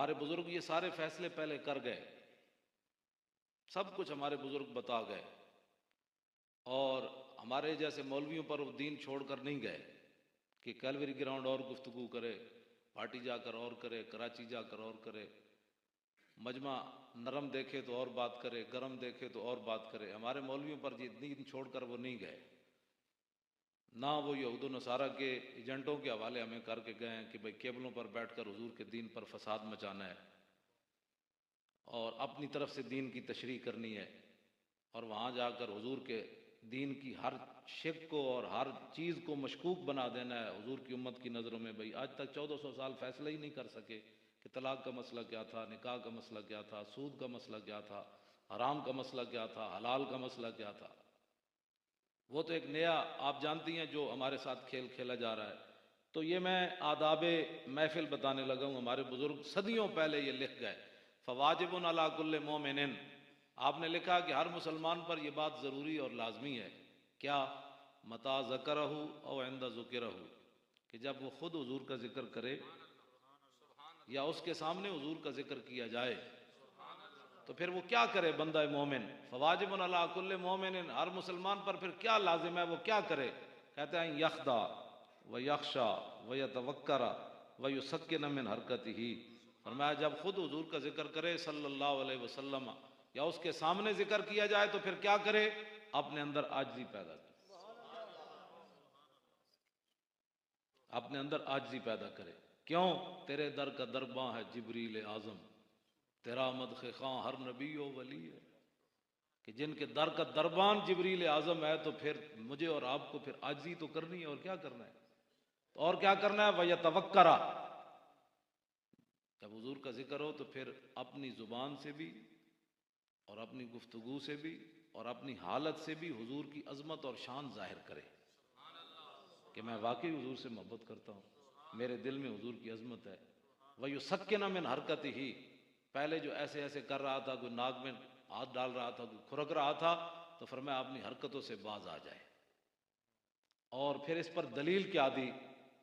हमारे बुजुर्ग ये सारे फैसले पहले कर गए, सब कुछ हमारे बुजुर्ग बता गए, और हमारे जैसे मौलवियों पर वो दीन छोड़कर नहीं गए कि कैलवरी ग्राउंड और गुफ्तगू करे, पार्टी जाकर और करे, कराची जाकर और करे, मजमा नरम देखे तो और बात करे, गरम देखे तो और बात करे। हमारे मौलवियों पर ये दीन छोड़कर वो नहीं गए, ना वो यहूद नसारा के एजेंटों के हवाले हमें करके गए हैं कि भाई केबलों पर बैठकर हुजूर के दीन पर फसाद मचाना है और अपनी तरफ से दीन की तशरीह करनी है, और वहाँ जाकर हुजूर के दीन की हर शिक को और हर चीज़ को मशकूक बना देना है हुजूर की उम्मत की नज़रों में। भाई आज तक 1400 साल फैसला ही नहीं कर सके कि तलाक का मसला क्या था, निकाह का मसला क्या था, सूद का मसला क्या था, हराम का मसला क्या था, हलाल का मसला क्या था। वो तो एक नया आप जानती हैं जो हमारे साथ खेल खेला जा रहा है। तो ये मैं आदाब महफिल बताने लगा हूँ। हमारे बुजुर्ग सदियों पहले ये लिख गए, फ़वाजिबुन अला कुल्लि मोमिनिन। आपने लिखा कि हर मुसलमान पर यह बात ज़रूरी और लाजमी है, क्या, मता ज़करहु औ इंदा ज़ुकिरहु, कि जब वो खुद हुजूर का जिक्र करे या उसके सामने हुजूर का जिक्र किया जाए तो फिर वो क्या करे बंदा मोमिन। फ़वाजिबुन अला कुल्लि मोमिनिन, हर मुसलमान पर फिर क्या लाजिम है, वो क्या करे। कहते हैं यख्दा व यख्शा व यतवक्करा व युसक्किन मिन हरकतिही। फरमाया जब खुद हुजूर का जिक्र करे सल्लल्लाहु अलैहि वसल्लम या उसके सामने जिक्र किया जाए तो फिर क्या करे, अपने अंदर आजिज़ी पैदा करे, अपने अंदर आजिज़ी पैदा करे। क्यों, तेरे दर का दरबां है जिब्रील आज़म, तेरा मदख़ खां हर नबी व वली है। कि जिनके दर का दरबान जिब्रील आज़म है तो फिर मुझे और आपको फिर आजिज़ी तो करनी है, और क्या करना है, तो और क्या करना है, वह तवक्करा। जब हुजूर का जिक्र हो तो फिर अपनी ज़ुबान से भी और अपनी गुफ्तगू से भी और अपनी हालत से भी हुजूर की अजमत और शान जाहिर करे कि मैं वाकई हुजूर से मोहब्बत करता हूँ, मेरे दिल में हुजूर की अजमत है। वह युसक्किन मिन हरकतिही, पहले जो ऐसे ऐसे कर रहा था, कोई नाक में हाथ डाल रहा था, कोई खुरक रहा था, तो फरमाया अपनी हरकतों से बाज आ जाए। और फिर इस पर दलील क्या दी,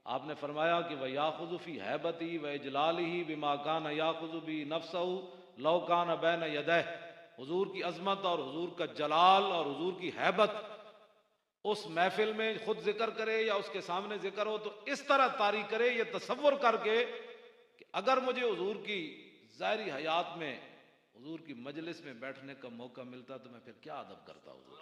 आपने फरमाया कि वह याखुज़ु फी हैबती व इजलालिही बिमा कान याखुज़ु बी नफ्सहु लौ कान बैन यदैह। हुजूर की अजमत और हुजूर का जलाल और हुजूर की हैबत उस महफिल में खुद जिक्र करे या उसके सामने जिक्र हो तो इस तरह तारी करे, ये तसव्वुर करके कि अगर मुझे हुजूर की ज़ाहिरी हयात में हुजूर की मजलिस में बैठने का मौका मिलता तो मैं फिर क्या अदब करता हुजूर।